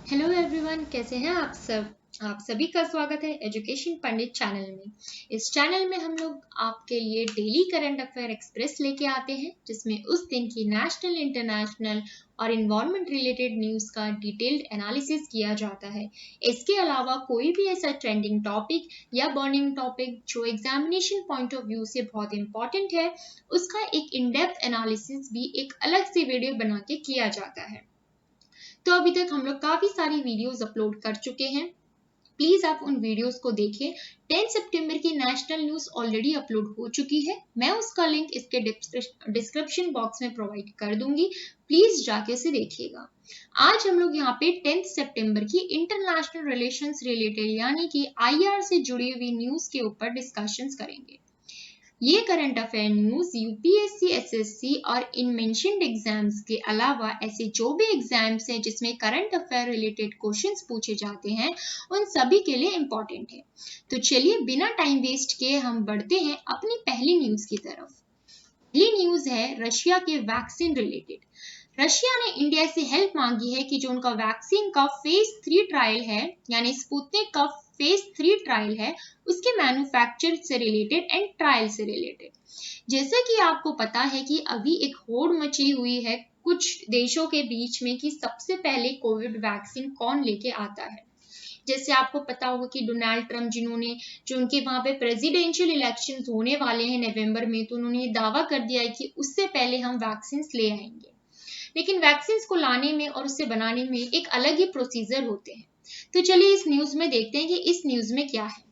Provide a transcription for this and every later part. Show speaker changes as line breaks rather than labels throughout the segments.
Hello everyone, कैसे हैं आप सब। आप सभी का स्वागत है एजुकेशन पंडित चैनल में। इस चैनल में हम लोग आपके लिए डेली करंट अफेयर एक्सप्रेस लेके आते हैं, जिसमें उस दिन की नेशनल, इंटरनेशनल और इन्वायरमेंट रिलेटेड न्यूज़ का डिटेल्ड एनालिसिस किया जाता है। इसके अलावा कोई भी ऐसा ट्रेंडिंग टॉपिक या बर्निंग टॉपिक जो एग्जामिनेशन पॉइंट ऑफ व्यू से बहुत इंपॉर्टेंट है, उसका एक इन डेप्थ एनालिसिस भी एक अलग से वीडियो बना के किया जाता है। तो अभी तक हम लोग काफी सारी वीडियोस अपलोड कर चुके हैं, प्लीज आप उन वीडियोस को देखें। 10 सितंबर की नेशनल न्यूज ऑलरेडी अपलोड हो चुकी है, मैं उसका लिंक इसके डिस्क्रिप्शन बॉक्स में प्रोवाइड कर दूंगी, प्लीज जाके उसे देखिएगा। आज हम लोग यहाँ पे 10 सितंबर की इंटरनेशनल रिलेशंस रिलेटेड यानी कि आईआर से जुड़ी हुई न्यूज के ऊपर डिस्कशंस करेंगे। ये current affair news UPSC, SSC और इन मेंशन्ड एग्जाम्स के अलावा ऐसे जो भी एग्जाम्स हैं जिसमें करंट अफेयर रिलेटेड क्वेश्चंस पूछे जाते हैं, उन सभी के लिए इम्पोर्टेंट है। तो चलिए बिना टाइम वेस्ट किए हम बढ़ते हैं अपनी पहली न्यूज की तरफ। पहली न्यूज है रशिया के वैक्सीन रिलेटेड। रशिया ने इंडिया से हेल्प मांगी है कि जो उनका वैक्सीन का फेज 3 ट्रायल है, यानी स्पुतनिक का फेज 3 ट्रायल है, उसके मैन्युफैक्चर से रिलेटेड एंड ट्रायल से रिलेटेड। जैसे कि आपको पता है कि अभी एक होड़ मची हुई है कुछ देशों के बीच में कि सबसे पहले कोविड वैक्सीन कौन लेके आता है। जैसे आपको पता होगा कि डोनाल्ड ट्रंप, जिन्होंने जो उनके वहां पे प्रेसिडेंशियल इलेक्शंस होने वाले हैं नवंबर में, तो उन्होंने ये दावा कर दिया है कि उससे पहले हम वैक्सीन ले आएंगे। लेकिन वैक्सीन को लाने में और उसे बनाने में एक अलग ही प्रोसीजर होते हैं। तो चलिए इस न्यूज में देखते हैं कि इस न्यूज में क्या है।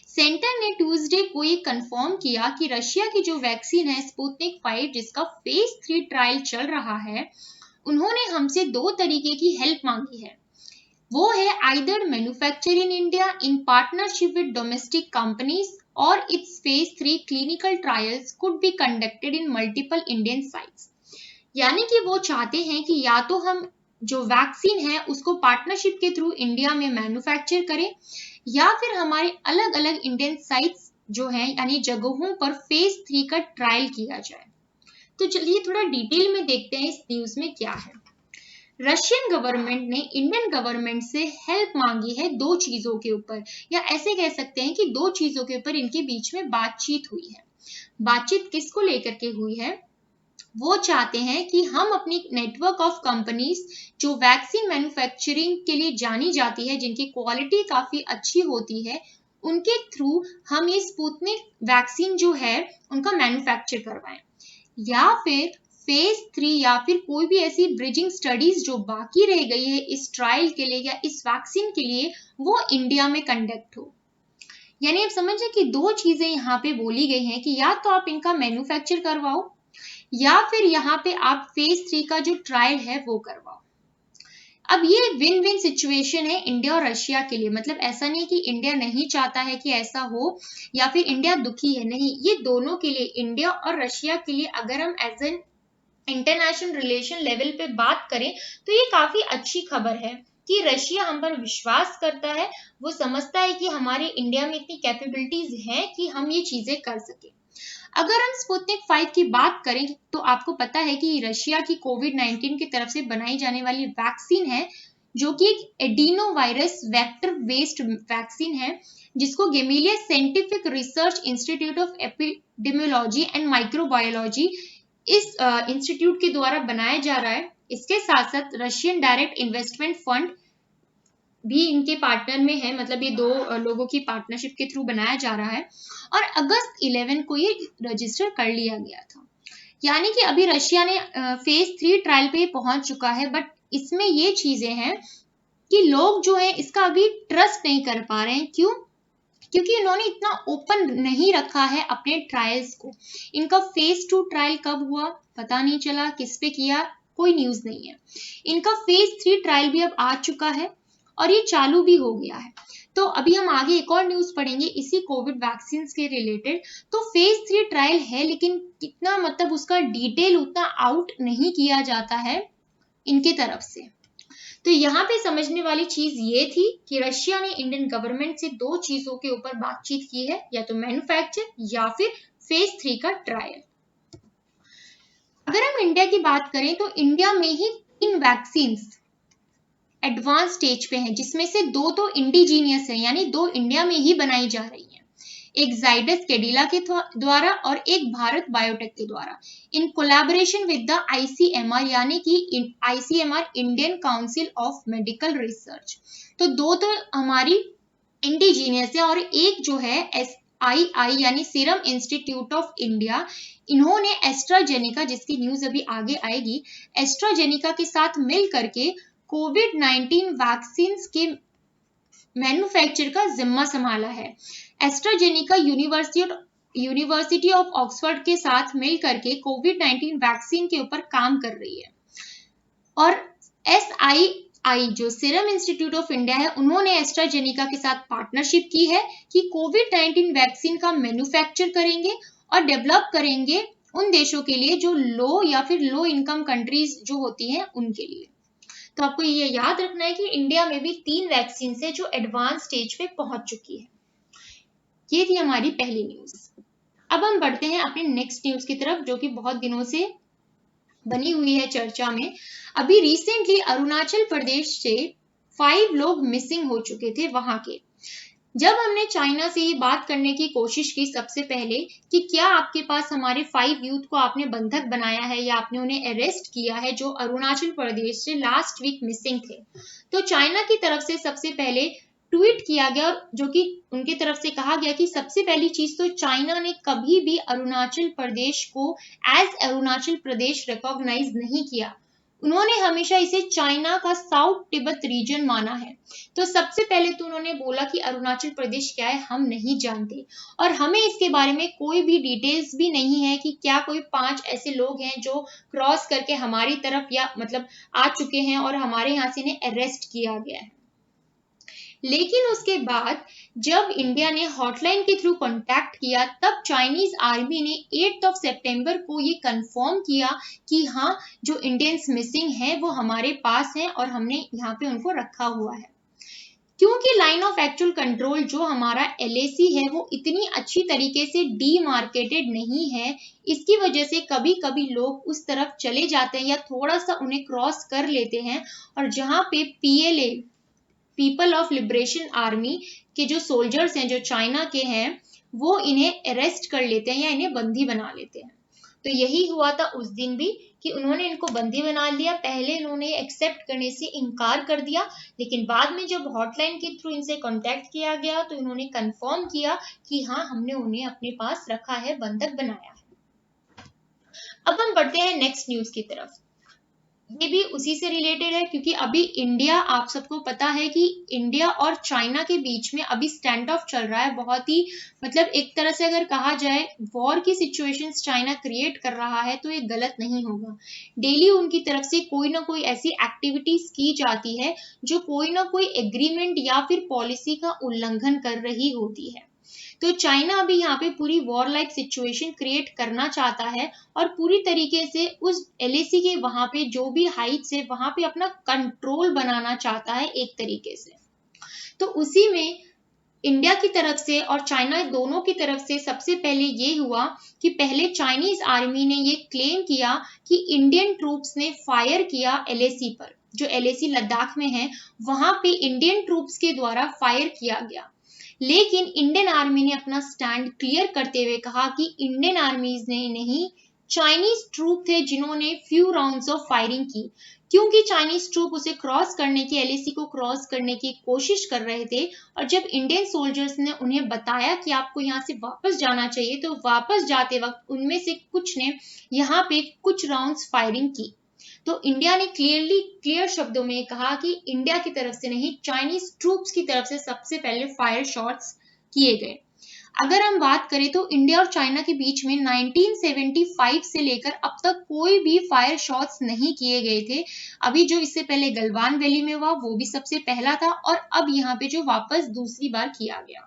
सेंटर ने ट्यूसडे को ये कंफर्म किया कि रशिया की जो वैक्सीन है स्पुतनिक 5, जिसका फेज 3 ट्रायल चल रहा है, उन्होंने हमसे दो तरीके की हेल्प मांगी है। वो है either manufacture in India in partnership with domestic companies और its phase 3 clinical trials could be conducted in multiple Indian sites. यानी कि वो चाहते हैं कि या तो हम जो वैक्सीन है उसको पार्टनरशिप के थ्रू इंडिया में मैन्युफैक्चर करें, या फिर हमारे अलग अलग इंडियन साइट्स जो हैं यानी जगहों पर फेज 3 का ट्रायल किया जाए। तो चलिए थोड़ा डिटेल में देखते हैं इस न्यूज में क्या है। रशियन गवर्नमेंट ने इंडियन गवर्नमेंट से हेल्प मांगी है दो चीजों के ऊपर, या ऐसे कह सकते हैं कि दो चीजों के ऊपर इनके बीच में बातचीत हुई है। बातचीत किसको लेकर के हुई है? वो चाहते हैं कि हम अपनी नेटवर्क ऑफ कंपनीज जो वैक्सीन मैन्युफैक्चरिंग के लिए जानी जाती है, जिनकी क्वालिटी काफी अच्छी होती है, उनके थ्रू हम ये स्पुतनिक वैक्सीन जो है उनका मैन्युफैक्चर करवाएं, या फिर फेज 3 या फिर कोई भी ऐसी ब्रिजिंग स्टडीज जो बाकी रह गई है इस ट्रायल के लिए या इस वैक्सीन के लिए, वो इंडिया में कंडक्ट हो। यानी आप समझे कि दो चीजें यहाँ पे बोली गई हैं कि या तो आप इनका मैन्युफैक्चर करवाओ, या फिर यहाँ पे आप फेज 3 का जो ट्रायल है वो करवाओ। अब ये विन विन सिचुएशन है इंडिया और रशिया के लिए। मतलब ऐसा नहीं कि इंडिया नहीं चाहता है कि ऐसा हो या फिर इंडिया दुखी है, नहीं, ये दोनों के लिए, इंडिया और रशिया के लिए, अगर हम as an international relation level पे बात करें तो ये काफी अच्छी खबर है कि रशिया हम पर विश्वास करता है। वो समझता है कि हमारे इंडिया में इतनी कैपेबिलिटीज हैं कि हम ये चीजें कर सके। अगर हम स्पुतनिक 5 की बात करें तो आपको पता है कि रशिया की कोविड-19 की तरफ से बनाई जाने वाली वैक्सीन है, जो कि एक adenovirus vector based vaccine है, जिसको Gamaleya scientific research institute of epidemiology and microbiology इस इंस्टीट्यूट के द्वारा बनाया जा रहा है। इसके साथ साथ रशियन डायरेक्ट इन्वेस्टमेंट फंड भी इनके पार्टनर में है, मतलब ये दो लोगों की पार्टनरशिप के थ्रू बनाया जा रहा है, और अगस्त 11 को ये रजिस्टर कर लिया गया था। यानी कि अभी रशिया ने फेज 3 ट्रायल पे पहुंच चुका है, बट इसमें ये चीजें हैं कि लोग जो है इसका अभी ट्रस्ट नहीं कर पा रहे हैं। क्यों? क्योंकि इन्होंने इतना ओपन नहीं रखा है अपने ट्रायल्स को। इनका फेज 2 ट्रायल कब हुआ पता नहीं चला, किस पे किया कोई न्यूज नहीं है। इनका फेज 3 ट्रायल भी अब आ चुका है और ये चालू भी हो गया है। तो अभी हम आगे एक और न्यूज पढ़ेंगे इसी कोविड वैक्सीन के रिलेटेड। तो फेज 3 ट्रायल है, लेकिन कितना, मतलब उसका डिटेल उतना आउट नहीं किया जाता है इनके तरफ से। तो यहाँ पे समझने वाली चीज ये थी कि रशिया ने इंडियन गवर्नमेंट से दो चीजों के ऊपर बातचीत की है, या तो मैन्युफैक्चर या फिर फेज 3 का ट्रायल। अगर हम इंडिया की बात करें तो इंडिया में ही 3 वैक्सीन एडवांस स्टेज पे हैं, जिसमें से 2 तो इंडिजीनियस है, यानी 2 इंडिया में ही बनाई जा रही है, एक जाइडस कैडिला के द्वारा और एक भारत बायोटेक के द्वारा in collaboration with the ICMR, यानी कि ICMR Indian council of medical research. तो 2 तो हमारी इंडिजीनियस है और एक जो है SII यानी सीरम इंस्टीट्यूट ऑफ इंडिया, इन्होंने एस्ट्राजेनिका, जिसकी न्यूज अभी आगे आएगी, एस्ट्राजेनिका के साथ मिल करके कोविड-19 वैक्सीन के मैन्युफैक्चर का जिम्मा संभाला है। एस्ट्राजेनिका यूनिवर्सिटी ऑफ ऑक्सफोर्ड के साथ मिल करके कोविड-19 वैक्सीन के ऊपर काम कर रही है और SII जो सीरम इंस्टीट्यूट ऑफ इंडिया है, उन्होंने एस्ट्राजेनिका के साथ पार्टनरशिप की है कि कोविड-19 वैक्सीन का मैन्युफैक्चर करेंगे और डेवलप करेंगे उन देशों के लिए जो लो या फिर लो इनकम कंट्रीज जो होती हैं उनके लिए। तो आपको ये याद रखना है कि इंडिया में भी 3 वैक्सीन है जो एडवांस स्टेज पे पहुंच चुकी है। ये थी हमारी पहली न्यूज। अब हम बढ़ते हैं अपने नेक्स्ट न्यूज की तरफ, जो कि बहुत दिनों से बनी हुई है चर्चा में। अभी रिसेंटली अरुणाचल प्रदेश से 5 लोग मिसिंग हो चुके थे वहां के। जब हमने चाइना से ये बात करने की कोशिश की सबसे पहले कि क्या आपके पास हमारे 5 यूथ को आपने बंधक बनाया है या आपने उन्हें अरेस्ट किया है जो अरुणाचल प्रदेश से लास्ट वीक मिसिंग थे, तो चाइना की तरफ से सबसे पहले ट्वीट किया गया, जो कि उनकी तरफ से कहा गया कि सबसे पहली चीज तो चाइना ने कभी भी अरुणाचल प्रदेश को एज अरुणाचल प्रदेश रिकॉग्नाइज नहीं किया। उन्होंने हमेशा इसे चाइना का साउथ तिब्बत रीजन माना है। तो सबसे पहले तो उन्होंने बोला कि अरुणाचल प्रदेश क्या है हम नहीं जानते और हमें इसके बारे में कोई भी डिटेल्स भी नहीं है कि क्या कोई 5 ऐसे लोग हैं जो क्रॉस करके हमारी तरफ या मतलब आ चुके हैं और हमारे यहाँ से इन्हें अरेस्ट किया गया है। लेकिन उसके बाद जब इंडिया ने हॉटलाइन के थ्रू कांटेक्ट किया, तब चाइनीज आर्मी ने 8 सितंबर को ये कंफर्म किया कि हाँ, जो इंडियंस मिसिंग हैं वो हमारे पास हैं और हमने यहाँ पे उनको रखा हुआ है। क्योंकि लाइन ऑफ एक्चुअल कंट्रोल जो हमारा LAC है वो इतनी अच्छी तरीके से डीमार्केटेड नहीं है, इसकी वजह से कभी कभी लोग उस तरफ चले जाते हैं या थोड़ा सा उन्हें क्रॉस कर लेते हैं और जहाँ पे PLA people of liberation army के जो सोल्जर्स हैं जो चाइना के हैं वो इन्हें अरेस्ट कर लेते हैं या इन्हें बंदी बना लेते हैं। तो यही हुआ था उस दिन भी कि उन्होंने इनको बंदी बना लिया। पहले इन्होंने एक्सेप्ट करने से इनकार कर दिया, लेकिन बाद में जब हॉटलाइन के थ्रू इनसे कांटेक्ट किया गया तो इन्होंने कंफर्म किया कि हाँ, हमने उन्हें अपने पास रखा है, बंधक बनाया है। अब हम बढ़ते हैं नेक्स्ट न्यूज की तरफ। ये भी उसी से रिलेटेड है क्योंकि अभी इंडिया, आप सबको पता है कि इंडिया और चाइना के बीच में अभी स्टैंड ऑफ चल रहा है। बहुत ही मतलब एक तरह से अगर कहा जाए वॉर की सिचुएशंस चाइना क्रिएट कर रहा है तो ये गलत नहीं होगा। डेली उनकी तरफ से कोई ना कोई ऐसी एक्टिविटीज की जाती है जो कोई ना कोई एग्रीमेंट या फिर पॉलिसी का उल्लंघन कर रही होती है। तो चाइना अभी यहाँ पे पूरी वॉर लाइक सिचुएशन क्रिएट करना चाहता है और पूरी तरीके से उस LAC के वहां पे जो भी हाइट्स है वहां पे अपना कंट्रोल बनाना चाहता है एक तरीके से। तो उसी में इंडिया की तरफ से और चाइना दोनों की तरफ से सबसे पहले ये हुआ कि पहले चाइनीज आर्मी ने ये क्लेम किया कि इंडियन ट्रूप्स ने फायर किया LAC पर, जो LAC लद्दाख में है वहां पे इंडियन ट्रूप्स के द्वारा फायर किया गया। लेकिन इंडियन आर्मी ने अपना स्टैंड क्लियर करते हुए कहा कि इंडियन आर्मीज ने नहीं, चाइनीज ट्रूप थे जिन्होंने फ्यू राउंड्स ऑफ फायरिंग की, क्योंकि चाइनीज ट्रूप उसे क्रॉस करने की, LAC को क्रॉस करने की कोशिश कर रहे थे और जब इंडियन सोल्जर्स ने उन्हें बताया कि आपको यहाँ से वापस जाना चाहिए तो वापस जाते वक्त उनमें से कुछ ने यहाँ पे कुछ राउंड्स फायरिंग की। तो इंडिया ने क्लियर शब्दों में कहा कि इंडिया की तरफ से नहीं, चाइनीज ट्रूप्स की तरफ से सबसे पहले फायर शॉट्स किए गए। अगर हम बात करें तो इंडिया और चाइना के बीच में 1975 से लेकर अब तक कोई भी फायर शॉट्स नहीं किए गए थे। अभी जो इससे पहले गलवान वैली में हुआ वो भी सबसे पहला था और अब यहाँ पे जो वापस दूसरी बार किया गया।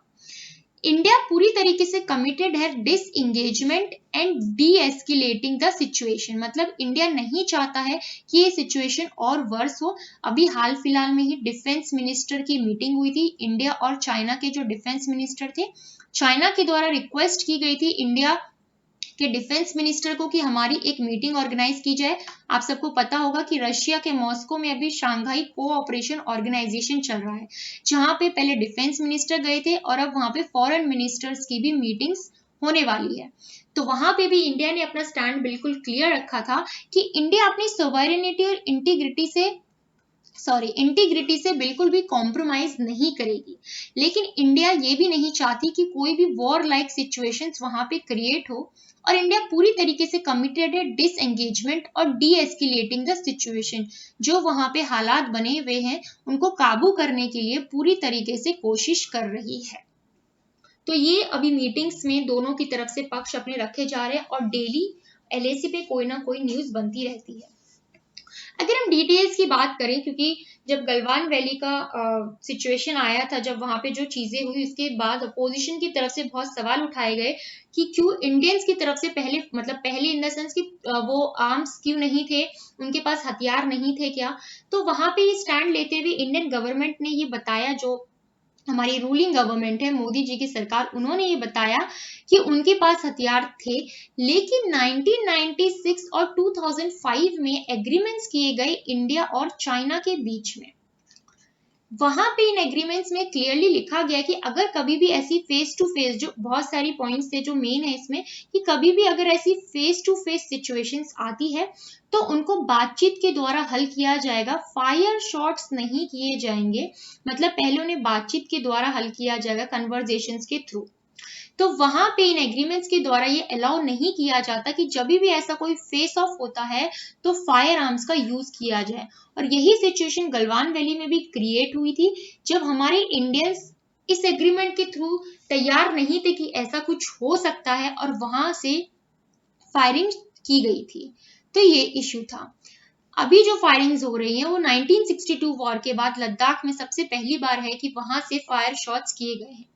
इंडिया पूरी तरीके से कमिटेड है disengagement and D-escalating the situation, मतलब इंडिया नहीं चाहता है कि ये सिचुएशन और वर्स हो। अभी हाल फिलहाल में ही डिफेंस मिनिस्टर की मीटिंग हुई थी, इंडिया और चाइना के जो डिफेंस मिनिस्टर थे, चाइना के द्वारा रिक्वेस्ट की गई थी इंडिया कि डिफेंस मिनिस्टर को कि हमारी एक मीटिंग ऑर्गेनाइज की जाए। आप सबको पता होगा कि रशिया के मॉस्को में अभी शंघाई कोऑपरेशन ऑर्गेनाइजेशन चल रहा है, जहां पे पहले डिफेंस मिनिस्टर गए थे और अब वहां पे फॉरेन मिनिस्टर्स की भी मीटिंग्स होने वाली है। तो वहां पे भी इंडिया ने अपना स्टैंड बिल्कुल क्लियर रखा था कि इंडिया अपनी सोवरेनिटी और इंटीग्रिटी से बिल्कुल भी कॉम्प्रोमाइज नहीं करेगी। लेकिन इंडिया ये भी नहीं चाहती कि कोई भी वॉर लाइक सिचुएशंस वहां पे क्रिएट हो, और इंडिया पूरी तरीके से कमिटेड है डिसएंगेजमेंट और डी एस्केलेटिंग द सिचुएशन। जो वहां पे हालात बने हुए हैं उनको काबू करने के लिए पूरी तरीके से कोशिश कर रही है। तो ये अभी मीटिंग्स में दोनों की तरफ से पक्ष अपने रखे जा रहे हैं और डेली एलएसी पे कोई ना कोई न्यूज बनती रहती है। अगर हम डिटेल्स की बात करें, क्योंकि जब गलवान वैली का सिचुएशन आया था, जब वहां पे जो चीजें हुई उसके बाद अपोजिशन की तरफ से बहुत सवाल उठाए गए कि क्यों इंडियंस की तरफ से पहले इन द सेंस कि वो आर्म्स क्यों नहीं थे, उनके पास हथियार नहीं थे क्या। तो वहां पे ये स्टैंड लेते हुए इंडियन गवर्नमेंट ने ये बताया, जो हमारी रूलिंग गवर्नमेंट है मोदी जी की सरकार, उन्होंने ये बताया कि उनके पास हथियार थे, लेकिन 1996 और 2005 में एग्रीमेंट्स किए गए इंडिया और चाइना के बीच में। वहां पे इन एग्रीमेंट्स में क्लियरली लिखा गया कि अगर कभी भी ऐसी फेस टू फेस, जो बहुत सारी पॉइंट्स थे जो मेन है इसमें, कि कभी भी अगर ऐसी फेस टू फेस सिचुएशंस आती है तो उनको बातचीत के द्वारा हल किया जाएगा, फायर शॉट्स नहीं किए जाएंगे। मतलब पहले उन्हें बातचीत के द्वारा हल किया जाएगा, कन्वर्सेशंस के थ्रू। तो वहां पे इन एग्रीमेंट्स के द्वारा ये अलाउ नहीं किया जाता कि जब भी ऐसा कोई फेस ऑफ होता है तो फायर आर्म्स का यूज किया जाए। और यही सिचुएशन गलवान वैली में भी क्रिएट हुई थी, जब हमारे इंडियंस इस एग्रीमेंट के थ्रू तैयार नहीं थे कि ऐसा कुछ हो सकता है, और वहां से फायरिंग की गई थी। तो ये इश्यू था। अभी जो फायरिंग्स हो रही हैं वो 1962 वॉर के बाद लद्दाख में सबसे पहली बार है कि वहां से फायर शॉट्स किए गए हैं।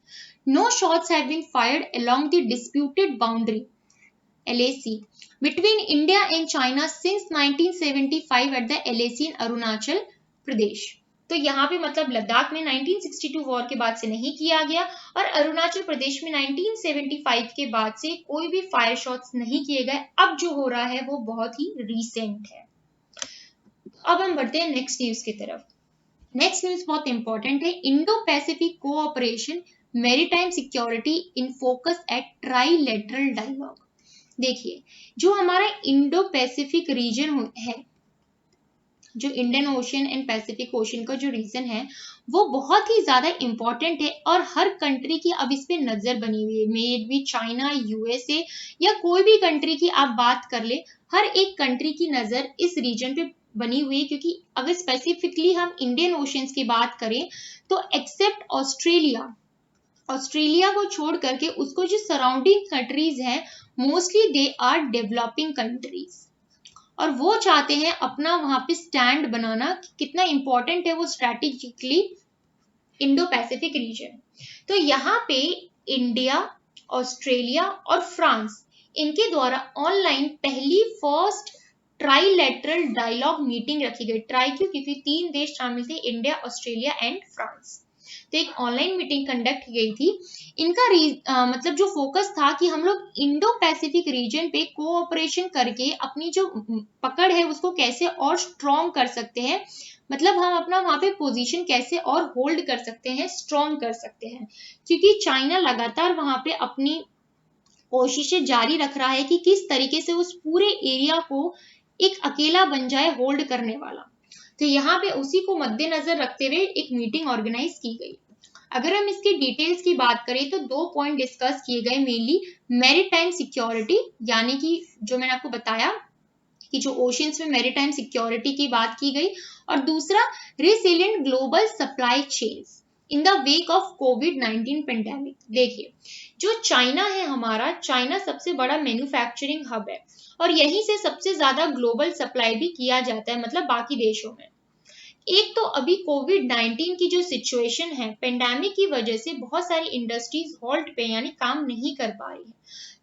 No shots have been fired along the disputed boundary (LAC) between India and China since 1975 at the LAC in Arunachal Pradesh. तो यहाँ पे मतलब लद्दाख में 1962 वॉर के बाद से नहीं किया गया, और अरुणाचल प्रदेश में 1975 के बाद से कोई भी फायर शॉट्स नहीं किए गए। अब जो हो रहा है वो बहुत ही रीसेंट है। अब हम बढ़ते हैं नेक्स्ट न्यूज की तरफ। नेक्स्ट न्यूज बहुत इंपॉर्टेंट है। Indo Pacific cooperation maritime security in focus at trilateral dialogue. देखिए, जो हमारा इंडो पैसिफिक रीजन है, जो Indian Ocean and Pacific Ocean का जो रीजन है, वो बहुत ही ज्यादा इंपॉर्टेंट है, और हर कंट्री की अब इस पे नजर बनी हुई है। May it be China, USA या कोई भी कंट्री की आप बात कर ले, हर एक कंट्री की नजर इस रीजन पे बनी हुई है। क्योंकि अगर स्पेसिफिकली हम इंडियन ओशंस की बात करें तो एक्सेप्ट ऑस्ट्रेलिया को छोड़ करके उसको जो सराउंडिंग कंट्रीज हैं, mostly they are developing countries, और वो चाहते हैं अपना वहां पे स्टैंड बनाना कि कितना इंपॉर्टेंट है वो स्ट्रैटेजिकली इंडो पैसिफिक रीजन। तो यहाँ पे इंडिया, ऑस्ट्रेलिया और फ्रांस, इनके द्वारा ऑनलाइन पहली फर्स्ट ट्राइलेटरल डायलॉग मीटिंग रखी गई। ट्राई क्यों? क्योंकि 3 देश शामिल थे, इंडिया, ऑस्ट्रेलिया एंड फ्रांस। तो एक ऑनलाइन मीटिंग कंडक्ट की गई थी। इनका मतलब जो फोकस था कि हम लोग इंडो पैसिफिक रीजन पे कोऑपरेशन करके अपनी जो पकड़ है उसको कैसे और स्ट्रॉन्ग कर सकते हैं, मतलब हम अपना वहां पे पोजीशन कैसे और होल्ड कर सकते हैं, स्ट्रॉन्ग कर सकते हैं। क्योंकि चाइना लगातार वहां पे अपनी कोशिशें जारी रख रहा है कि किस तरीके से उस पूरे एरिया को एक अकेला बन जाए होल्ड करने वाला। तो यहाँ पे उसी को मद्देनजर रखते हुए एक मीटिंग ऑर्गेनाइज की गई। अगर हम इसकी डिटेल्स की बात करें तो 2 पॉइंट डिस्कस किए गए मेनली। मैरीटाइम सिक्योरिटी, यानी कि जो मैंने आपको बताया कि जो ओशंस में मैरीटाइम सिक्योरिटी की बात की गई, और दूसरा resilient global supply chains in the wake of कोविड-19 पेंडेमिक। देखिए, जो चाइना है हमारा, चाइना सबसे बड़ा मैन्युफैक्चरिंग हब है, और यहीं से सबसे ज्यादा ग्लोबल सप्लाई भी किया जाता है, मतलब बाकी देशों में। एक तो अभी कोविड-19 की जो सिचुएशन है, पेंडेमिक की वजह से बहुत सारी इंडस्ट्रीज हॉल्ट पे यानी काम नहीं कर पा रही है।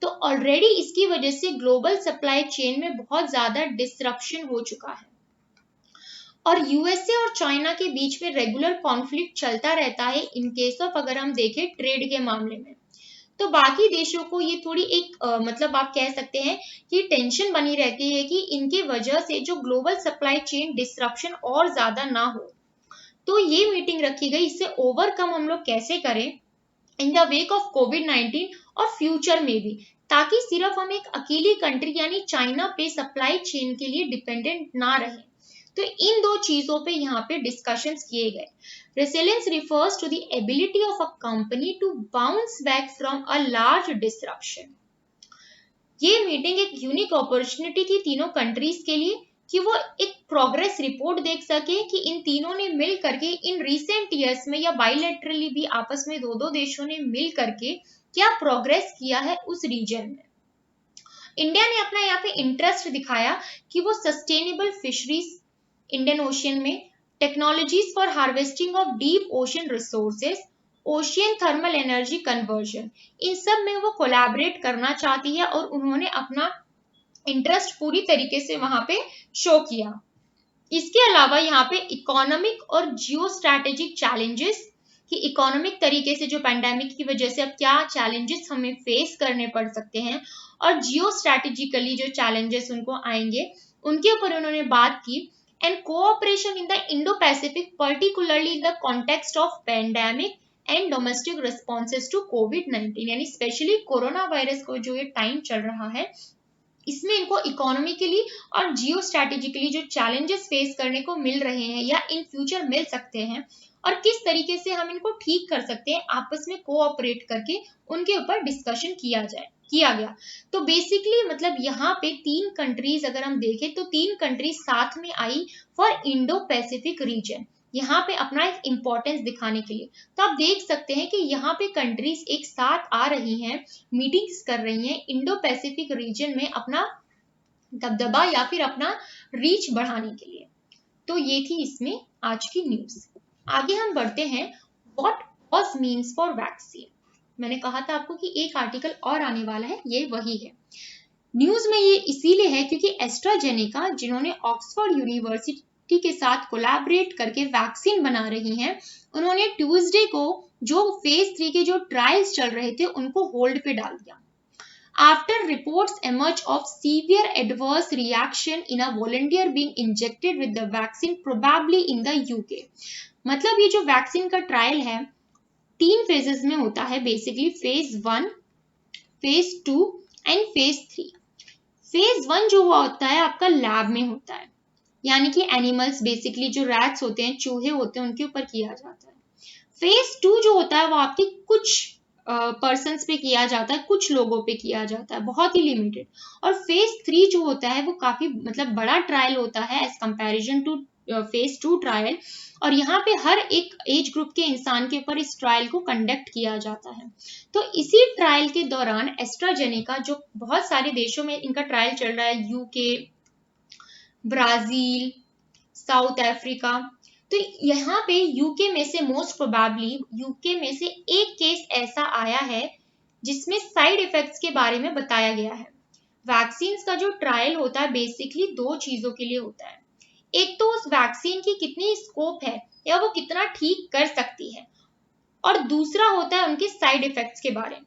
तो ऑलरेडी इसकी वजह से ग्लोबल सप्लाई चेन में बहुत ज्यादा डिसरप्शन हो चुका है, और यूएसए और चाइना के बीच में रेगुलर कॉन्फ्लिक्ट चलता रहता है इन केस ऑफ, अगर हम देखें ट्रेड के मामले में। तो बाकी देशों को ये थोड़ी एक मतलब आप कह सकते हैं कि टेंशन बनी रहती है कि इनके वजह से जो ग्लोबल सप्लाई चेन डिसरप्शन और ज्यादा ना हो। तो ये मीटिंग रखी गई, इससे ओवरकम हम लोग कैसे करें इन द वेक ऑफ कोविड-19 और फ्यूचर में भी, ताकि सिर्फ हम एक अकेली कंट्री यानी चाइना पे सप्लाई चेन के लिए डिपेंडेंट ना रहे। तो इन दो चीजों पे यहाँ पे डिस्कशंस किए गए। Resilience refers to the ability of a company to bounce back from a large disruption. ये मीटिंग एक यूनिक अपॉर्चुनिटी थी तीनों कंट्रीज के लिए कि वो एक प्रोग्रेस रिपोर्ट देख सके कि इन तीनों ने मिल करके इन रिसेंट ईयर्स में या बायलैटरली भी आपस में दो देशों ने मिल करके क्या प्रोग्रेस किया है उस रीजन में। इंडिया ने अपना यहाँ पे इंटरेस्ट दिखाया कि वो सस्टेनेबल फिशरीज इंडियन ओशियन में, technologies for harvesting of deep ocean resources, ocean thermal energy conversion, इन सब में वो कोलैबोरेट करना चाहती है और उन्होंने अपना इंटरेस्ट पूरी तरीके से वहां पे शो किया। इसके अलावा यहाँ पे इकोनॉमिक और जियो स्ट्रैटेजिक चैलेंजेस कि इकोनॉमिक तरीके से जो पैंडेमिक की वजह से अब क्या चैलेंजेस हमें फेस करने पड़ सकते हैं और जियो स्ट्रैटेजिकली जो चैलेंजेस उनको आएंगे उनके ऊपर उन्होंने बात की। And cooperation in the Indo Pacific particularly in the context of pandemic and domestic responses to कोविड-19, यानी स्पेशली कोरोना वायरस को जो ये टाइम चल रहा है इसमें इनको इकोनॉमिकली और जियो स्ट्रैटेजिकली जो चैलेंजेस फेस करने को मिल रहे हैं या इन फ्यूचर मिल सकते हैं और किस तरीके से हम इनको ठीक कर सकते हैं, आपस में कोऑपरेट करके उनके ऊपर डिस्कशन किया गया। तो बेसिकली मतलब यहाँ पे तीन कंट्रीज अगर हम देखें तो तीन कंट्रीज साथ में I for Indo Pacific reason, यहाँ पे अपना एक इम्पोर्टेंस दिखाने के लिए। तो आप देख सकते हैं कि यहाँ पे कंट्रीज एक साथ आ रही हैं, मीटिंग्स कर रही हैं इंडो पैसिफिक रीजन में अपना दबदबा या फिर अपना रीच बढ़ाने के लिए। तो ये थी इसमें आज की न्यूज। आगे हम बढ़ते हैं, what pause means for vaccine. मैंने कहा था आपको कि एक आर्टिकल और आने वाला है, ये वही है। न्यूज में ये इसीलिए है क्योंकि एस्ट्राजेनेका जिन्होंने ऑक्सफोर्ड यूनिवर्सिटी के साथ कोलैबोरेट करके वैक्सीन बना रही हैं, उन्होंने ट्यूसडे को जो फेज 3 के जो ट्रायल्स चल रहे थे उनको होल्ड पे डाल दिया। After reports emerge of severe adverse reaction in a volunteer being injected with the vaccine probably in the UK. मतलब ये जो वैक्सीन का ट्रायल है 3 फेजेस में होता है, basically phase 1, phase 2 and phase 3। Phase 1 जो होता है आपका लैब में होता है, यानी कि एनिमल्स बेसिकली जो रैट्स होते हैं, चूहे होते हैं, उनके ऊपर किया जाता है। फेज 2 जो होता है वो आपकी कुछ पर्सन्स पे किया जाता है, कुछ लोगों पे किया जाता है, बहुत ही लिमिटेड। और फेज 3 जो होता है वो काफी मतलब बड़ा ट्रायल होता है as comparison to phase 2 trial, और यहाँ पे हर एक एज ग्रुप के इंसान के ऊपर इस ट्रायल को कंडक्ट किया जाता है। तो इसी ट्रायल के दौरान एस्ट्राजेनेका जो बहुत सारे देशों में इनका ट्रायल चल रहा है, यूके, ब्राजील, साउथ अफ्रीका, तो यहाँ पे यूके में से मोस्ट प्रोबेबली यूके में से एक केस ऐसा आया है जिसमें साइड इफेक्ट्स के बारे में बताया गया है। वैक्सीन का जो ट्रायल होता है बेसिकली 2 चीजों के लिए होता है, एक तो उस वैक्सीन की कितनी स्कोप है या वो कितना ठीक कर सकती है, और दूसरा होता है उनके साइड इफेक्ट्स के बारे में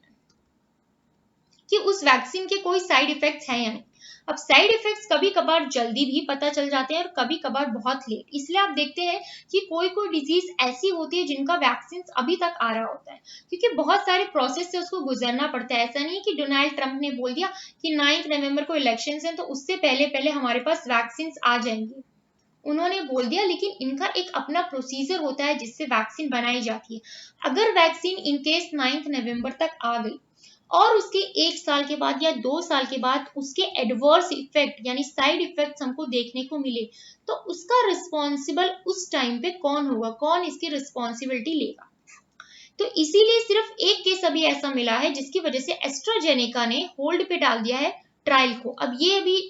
कि उस वैक्सीन के कोई साइड इफेक्ट्स हैं या नहीं। अब साइड इफेक्ट्स कभी कभार जल्दी भी पता चल जाते हैं और कभी कभार बहुत लेट, इसलिए आप देखते हैं कि कोई डिजीज ऐसी होती है जिनका वैक्सीन अभी तक आ रहा होता है क्योंकि बहुत सारे प्रोसेस से उसको गुजरना पड़ता है। ऐसा नहीं है कि डोनाल्ड ट्रंप ने बोल दिया कि 9 नवंबर को इलेक्शंस हैं तो उससे पहले पहले हमारे पास वैक्सीन आ जाएंगे, उन्होंने बोल दिया, लेकिन इनका एक अपना प्रोसीजर होता है जिससे वैक्सीन बनाई जाती है। अगर वैक्सीन इनकेस 9 नवंबर तक आ गई और उसके 1 साल के बाद या 2 साल के बाद उसके एडवर्स इफेक्ट यानी साइड इफेक्ट्स हमको देखने को मिले, तो उसका रिस्पॉन्सिबल उस टाइम पे कौन होगा, कौन इसकी रिस्पॉन्सिबिलिटी लेगा। तो इसीलिए सिर्फ एक केस अभी ऐसा मिला है जिसकी वजह से एस्ट्राजेनेका ने होल्ड पे डाल दिया है ट्रायल को। अब ये अभी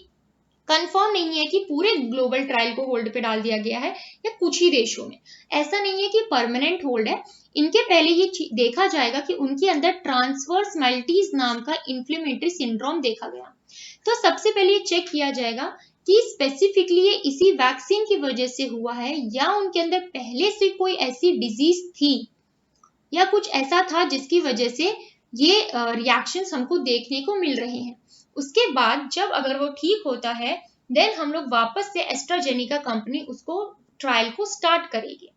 कंफर्म नहीं है कि पूरे ग्लोबल ट्रायल को होल्ड पे डाल दिया गया है या कुछ ही देशों में, ऐसा नहीं है कि परमानेंट होल्ड है। इनके पहले ये देखा जाएगा कि उनके अंदर ट्रांसवर्स मल्टीज नाम का इन्फ्लेमेटरी सिंड्रोम देखा गया। तो सबसे पहले ये चेक किया जाएगा कि स्पेसिफिकली ये इसी वैक्सीन की वजह से हुआ है या उनके अंदर पहले से कोई ऐसी डिजीज थी या कुछ ऐसा था जिसकी वजह से ये रिएक्शंस हमको देखने को मिल रहे हैं। उसके बाद जब अगर वो ठीक होता है देन हम लोग वापस से एस्ट्राजेनिका कंपनी उसको ट्रायल को स्टार्ट करेगी।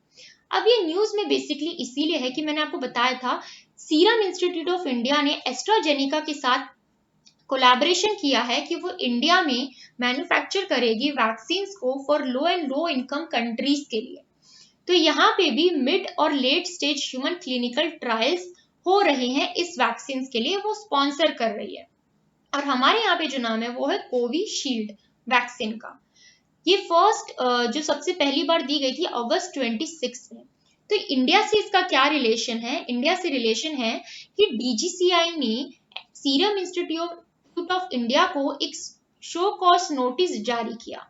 अब ये न्यूज में बेसिकली इसीलिए है कि मैंने आपको बताया था सीरम इंस्टीट्यूट ऑफ इंडिया ने एस्ट्राजेनिका के साथ कोलैबोरेशन किया है कि वो इंडिया में मैन्युफैक्चर करेगी वैक्सीन को for low and low income countries के लिए। तो यहाँ पे भी मिड और late stage human clinical trials हो रहे हैं इस वैक्सीन के लिए, वो स्पॉन्सर कर रही है। और हमारे यहाँ पे जो नाम है वो है कोविशील्ड वैक्सीन का। ये फर्स्ट जो सबसे पहली बार दी गई थी अगस्त 26 में। तो इंडिया से इसका क्या रिलेशन है? इंडिया से रिलेशन है कि डीजीसीआई ने सीरम इंस्टीट्यूट ऑफ इंडिया को एक शो कॉज नोटिस जारी किया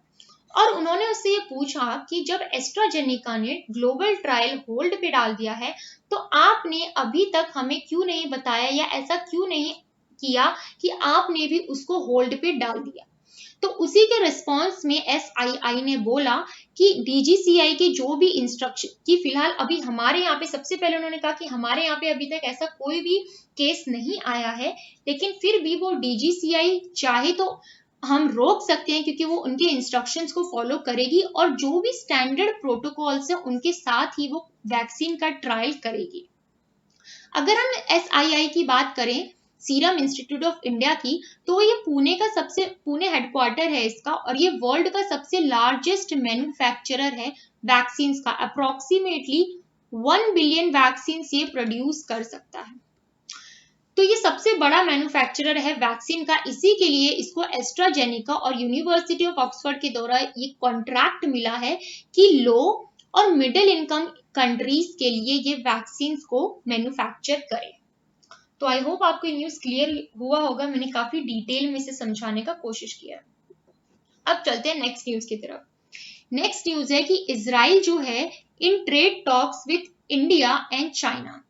और उन्होंने उससे ये पूछा कि जब एस्ट्राजेनिका ने ग्लोबल ट्रायल होल्ड पे डाल दिया है तो आपने अभी तक हमें क्यों नहीं बताया या ऐसा क्यों नहीं किया कि आपने भी उसको होल्ड पे डाल दिया। तो उसी के रिस्पॉन्स में एसआईआई ने बोला कि डीजीसीआई के जो भी इंस्ट्रक्शन कि फिलहाल अभी हमारे यहाँ पे, सबसे पहले उन्होंने कहा कि हमारे यहाँ पे अभी तक ऐसा कोई भी केस नहीं आया है, लेकिन फिर भी वो डीजीसीआई चाहे तो हम रोक सकते हैं क्योंकि वो उनके इंस्ट्रक्शंस को फॉलो करेगी और जो भी स्टैंडर्ड प्रोटोकॉल्स है उनके साथ ही वो वैक्सीन का ट्रायल करेगी। अगर हम एसआईआई की बात करें, सीरम इंस्टीट्यूट ऑफ इंडिया की, तो ये पुणे हेडक्वार्टर है इसका और ये वर्ल्ड का सबसे लार्जेस्ट मैन्युफैक्चरर है वैक्सीन का। अप्रोक्सीमेटली 1 बिलियन वैक्सीन ये प्रोड्यूस कर सकता है। तो ये सबसे बड़ा मैन्युफैक्चरर है वैक्सीन का, इसी के लिए इसको एस्ट्राजेनिका और यूनिवर्सिटी ऑफ ऑक्सफोर्ड के द्वारा ये कॉन्ट्रैक्ट मिला है कि लो और मिडिल इनकम कंट्रीज के लिए ये वैक्सीन को मैन्युफैक्चर करें। तो आई होप आपको ये न्यूज क्लियर हुआ होगा, मैंने काफी डिटेल में इसे समझाने का कोशिश किया। अब चलते हैं नेक्स्ट न्यूज की तरफ। नेक्स्ट न्यूज है कि इजराइल जो है in trade talks with India and China.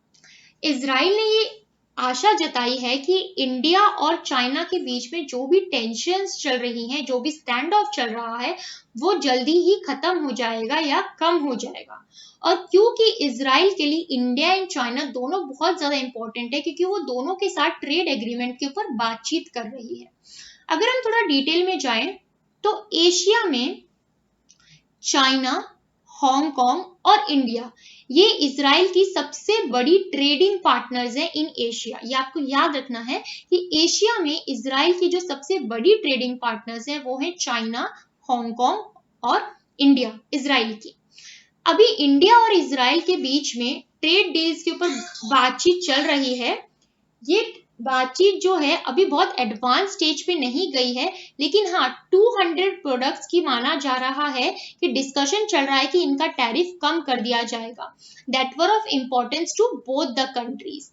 Israel ने ये आशा जताई है कि इंडिया और चाइना के बीच में जो भी टेंशन्स चल रही हैं, जो भी स्टैंड ऑफ चल रहा है, वो जल्दी ही खत्म हो जाएगा या कम हो जाएगा। और क्योंकि इजराइल के लिए इंडिया एंड चाइना दोनों बहुत ज्यादा इंपॉर्टेंट है क्योंकि वो दोनों के साथ ट्रेड एग्रीमेंट के ऊपर बातचीत कर रही है। अगर हम थोड़ा डिटेल में जाएं तो एशिया में चाइना, हांगकांग और इंडिया ये इजराइल की सबसे बड़ी ट्रेडिंग पार्टनर्स हैं इन एशिया। ये आपको याद रखना है कि एशिया में इजराइल की जो सबसे बड़ी ट्रेडिंग पार्टनर्स हैं वो है चाइना, हांगकांग और इंडिया इजराइल की। अभी इंडिया और इजराइल के बीच में ट्रेड डील्स के ऊपर बातचीत चल रही है। ये बातचीत जो है अभी बहुत एडवांस स्टेज पे नहीं गई है, लेकिन हाँ 200 प्रोडक्ट्स की माना जा रहा है कि डिस्कशन चल रहा है कि इनका टैरिफ कम कर दिया जाएगा, that were of importance to both the countries.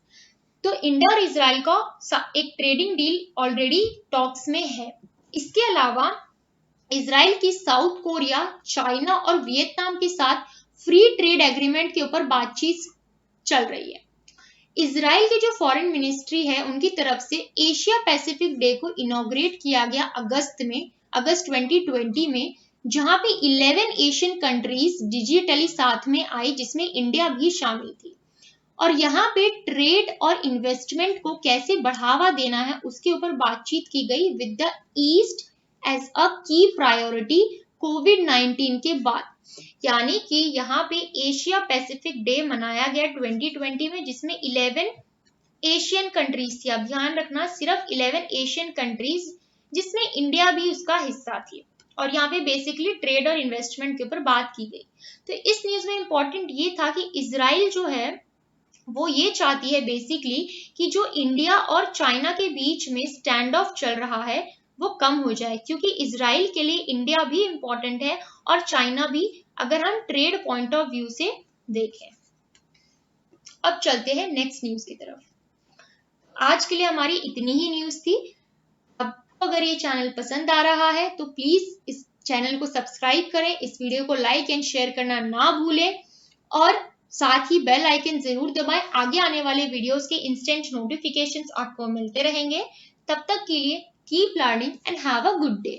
तो इंडिया और इजराइल का एक ट्रेडिंग डील ऑलरेडी टॉक्स में है। इसके अलावा इजराइल की साउथ कोरिया, चाइना और वियतनाम के साथ फ्री ट्रेड एग्रीमेंट के ऊपर बातचीत चल रही है। इजराइल की जो फॉरेन मिनिस्ट्री है उनकी तरफ से एशिया पैसिफिक डे को इनॉग्रेट किया गया अगस्त 2020 में, जहां पे 11 एशियन कंट्रीज डिजिटली साथ में आई जिसमें इंडिया भी शामिल थी। और यहाँ पे ट्रेड और इन्वेस्टमेंट को कैसे बढ़ावा देना है उसके ऊपर बातचीत की गई with the east as a key priority कोविड-19 के बाद। यानी कि यहाँ पे एशिया पैसिफिक डे मनाया गया 2020 में जिसमें 11 एशियन कंट्रीज थी। अब ध्यान रखना सिर्फ 11 एशियन कंट्रीज जिसमें इंडिया भी उसका हिस्सा थी और यहाँ पे बेसिकली ट्रेड और इन्वेस्टमेंट के ऊपर बात की गई। तो इस न्यूज में इंपॉर्टेंट ये था कि इजराइल जो है वो ये चाहती है बेसिकली कि जो इंडिया और चाइना के बीच में स्टैंड ऑफ चल रहा है वो कम हो जाए, क्योंकि इजराइल के लिए इंडिया भी इंपॉर्टेंट है और चाइना भी, अगर हम ट्रेड पॉइंट ऑफ व्यू से देखें। अब चलते हैं नेक्स्ट न्यूज की तरफ। आज के लिए हमारी इतनी ही न्यूज थी। अब अगर ये चैनल पसंद आ रहा है तो प्लीज इस चैनल को सब्सक्राइब करें, इस वीडियो को लाइक एंड शेयर करना ना भूलें और साथ ही बेल आइकन जरूर दबाएं। आगे आने वाले वीडियोस के इंस्टेंट नोटिफिकेशंस आपको मिलते रहेंगे। तब तक के लिए keep learning and have a good day.